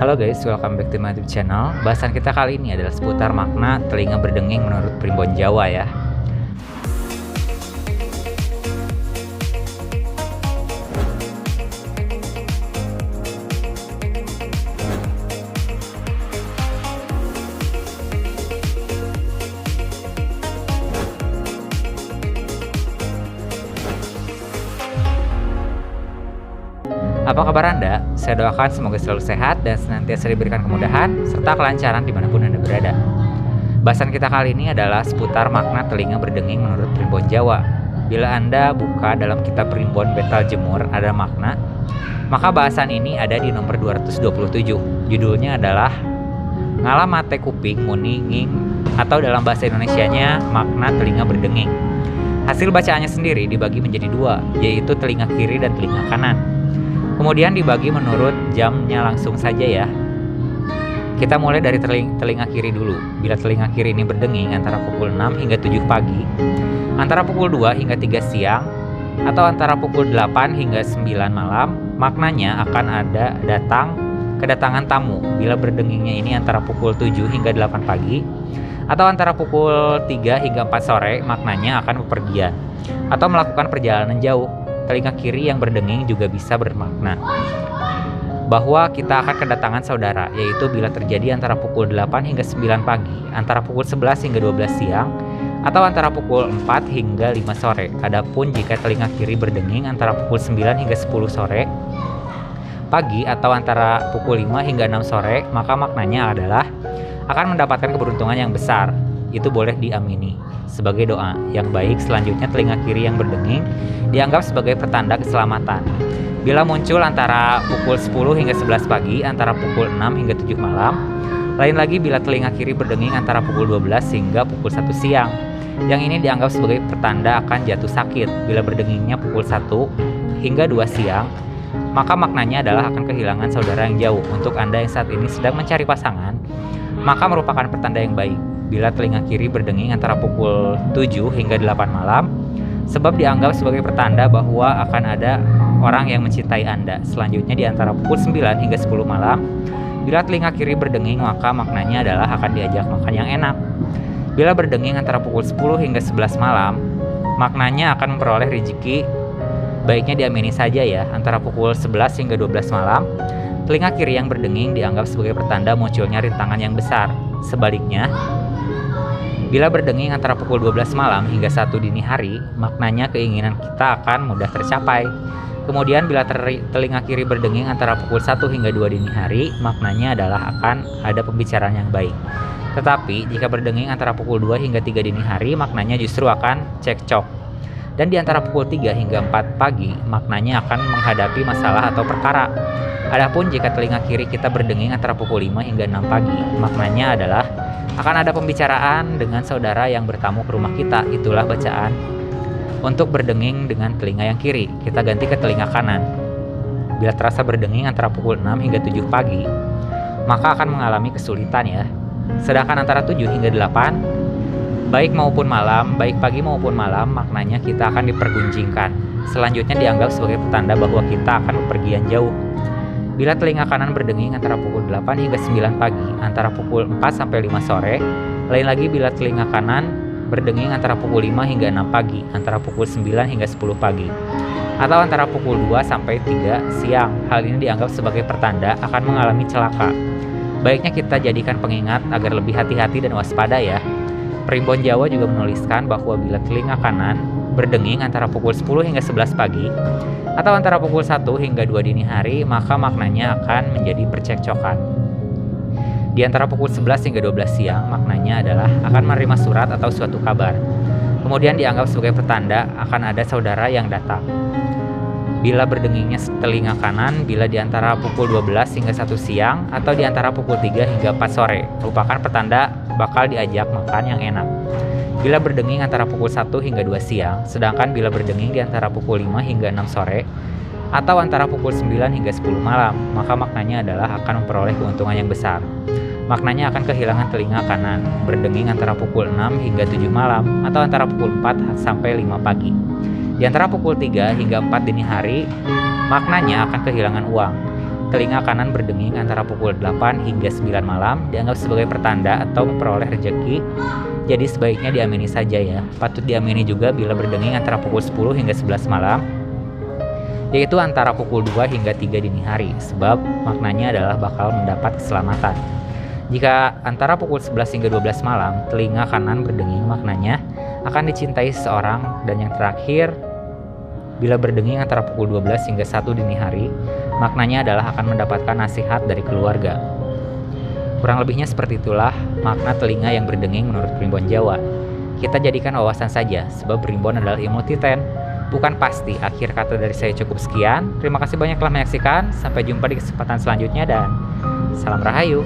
Halo guys, welcome back to my YouTube channel. Bahasan kita kali ini adalah seputar makna telinga berdenging menurut Primbon Jawa ya. Apa kabar Anda? Saya doakan semoga selalu sehat dan senantiasa diberikan kemudahan serta kelancaran dimanapun Anda berada. Bahasan kita kali ini adalah seputar makna telinga berdenging menurut Primbon Jawa. Bila Anda buka dalam kitab Primbon Betal Jemur ada makna, maka bahasan ini ada di nomor 227. Judulnya adalah Ngalamate Kuping Muni Nging, atau dalam bahasa Indonesianya makna telinga berdenging. Hasil bacaannya sendiri dibagi menjadi dua, yaitu telinga kiri dan telinga kanan. Kemudian dibagi menurut jamnya langsung saja ya. Kita mulai dari telinga kiri dulu. Bila telinga kiri ini berdenging antara pukul 6 hingga 7 pagi, antara pukul 2 hingga 3 siang, atau antara pukul 8 hingga 9 malam, maknanya akan ada kedatangan tamu. Bila berdengingnya ini antara pukul 7 hingga 8 pagi, atau antara pukul 3 hingga 4 sore, maknanya akan bepergian atau melakukan perjalanan jauh. Telinga kiri yang berdenging juga bisa bermakna bahwa kita akan kedatangan saudara, yaitu bila terjadi antara pukul 8 hingga 9 pagi, antara pukul 11 hingga 12 siang, atau antara pukul 4 hingga 5 sore. Adapun jika telinga kiri berdenging antara pukul 9 hingga 10 sore pagi, atau antara pukul 5 hingga 6 sore, maka maknanya adalah akan mendapatkan keberuntungan yang besar. Itu boleh diamini sebagai doa yang baik. Selanjutnya, telinga kiri yang berdenging dianggap sebagai pertanda keselamatan. Bila muncul antara pukul 10 hingga 11 pagi, antara pukul 6 hingga 7 malam. Lain lagi bila telinga kiri berdenging antara pukul 12 hingga pukul 1 siang. Yang ini dianggap sebagai pertanda akan jatuh sakit. Bila berdengingnya pukul 1 hingga 2 siang, maka maknanya adalah akan kehilangan saudara yang jauh. Untuk Anda yang saat ini sedang mencari pasangan, maka merupakan pertanda yang baik. Bila telinga kiri berdenging antara pukul 7 hingga 8 malam, sebab dianggap sebagai pertanda bahwa akan ada orang yang mencintai Anda. Selanjutnya di antara pukul 9 hingga 10 malam, bila telinga kiri berdenging maka maknanya adalah akan diajak makan yang enak. Bila berdenging antara pukul 10 hingga 11 malam, maknanya akan memperoleh rezeki. Baiknya diamini saja ya. Antara pukul 11 hingga 12 malam, telinga kiri yang berdenging dianggap sebagai pertanda munculnya rintangan yang besar. Sebaliknya, bila berdenging antara pukul 12 malam hingga 1 dini hari, maknanya keinginan kita akan mudah tercapai. Kemudian bila telinga kiri berdenging antara pukul 1 hingga 2 dini hari, maknanya adalah akan ada pembicaraan yang baik. Tetapi jika berdenging antara pukul 2 hingga 3 dini hari, maknanya justru akan cekcok. Dan di antara pukul 3 hingga 4 pagi, maknanya akan menghadapi masalah atau perkara. Adapun jika telinga kiri kita berdenging antara pukul 5 hingga 6 pagi, maknanya adalah akan ada pembicaraan dengan saudara yang bertamu ke rumah kita. Itulah bacaan untuk berdenging dengan telinga yang kiri. Kita ganti ke telinga kanan. Bila terasa berdenging antara pukul 6 hingga 7 pagi, maka akan mengalami kesulitan ya. Sedangkan antara 7 hingga 8, baik pagi maupun malam, maknanya kita akan dipergunjingkan. Selanjutnya dianggap sebagai pertanda bahwa kita akan bepergian jauh. Bila telinga kanan berdenging antara pukul 8 hingga 9 pagi, antara pukul 4 sampai 5 sore. Lain lagi bila telinga kanan berdenging antara pukul 5 hingga 6 pagi, antara pukul 9 hingga 10 pagi, atau antara pukul 2 sampai 3 siang. Hal ini dianggap sebagai pertanda akan mengalami celaka. Baiknya kita jadikan pengingat agar lebih hati-hati dan waspada ya. Primbon Jawa juga menuliskan bahwa bila telinga kanan berdenging antara pukul 10 hingga 11 pagi, atau antara pukul 1 hingga 2 dini hari, maka maknanya akan menjadi percekcokan. Di antara pukul 11 hingga 12 siang, maknanya adalah akan menerima surat atau suatu kabar. Kemudian dianggap sebagai pertanda akan ada saudara yang datang. Bila berdengingnya telinga kanan, bila di antara pukul 12 hingga 1 siang, atau di antara pukul 3 hingga 4 sore, merupakan pertanda bakal diajak makan yang enak. Bila berdenging antara pukul 1 hingga 2 siang, sedangkan bila berdenging di antara pukul 5 hingga 6 sore, atau antara pukul 9 hingga 10 malam, maka maknanya adalah akan memperoleh keuntungan yang besar. Maknanya akan kehilangan telinga kanan, berdenging antara pukul 6 hingga 7 malam, atau antara pukul 4 sampai 5 pagi. Di antara pukul 3 hingga 4 dini hari, maknanya akan kehilangan uang. telinga kanan berdenging antara pukul 8 hingga 9 malam dianggap sebagai pertanda atau memperoleh rezeki. Jadi sebaiknya diamini saja ya. Patut diamini juga bila berdenging antara pukul 10 hingga 11 malam, yaitu antara pukul 2 hingga 3 dini hari, sebab maknanya adalah bakal mendapat keselamatan. Jika antara pukul 11 hingga 12 malam, telinga kanan berdenging maknanya akan dicintai seseorang. Dan yang terakhir, bila berdenging antara pukul 12 hingga 1 dini hari, maknanya adalah akan mendapatkan nasihat dari keluarga. Kurang lebihnya seperti itulah makna telinga yang berdenging menurut Primbon Jawa. Kita jadikan wawasan saja, sebab Primbon adalah ilmu titen, bukan pasti. Akhir kata dari saya cukup sekian. Terima kasih banyak telah menyaksikan. Sampai jumpa di kesempatan selanjutnya dan salam Rahayu.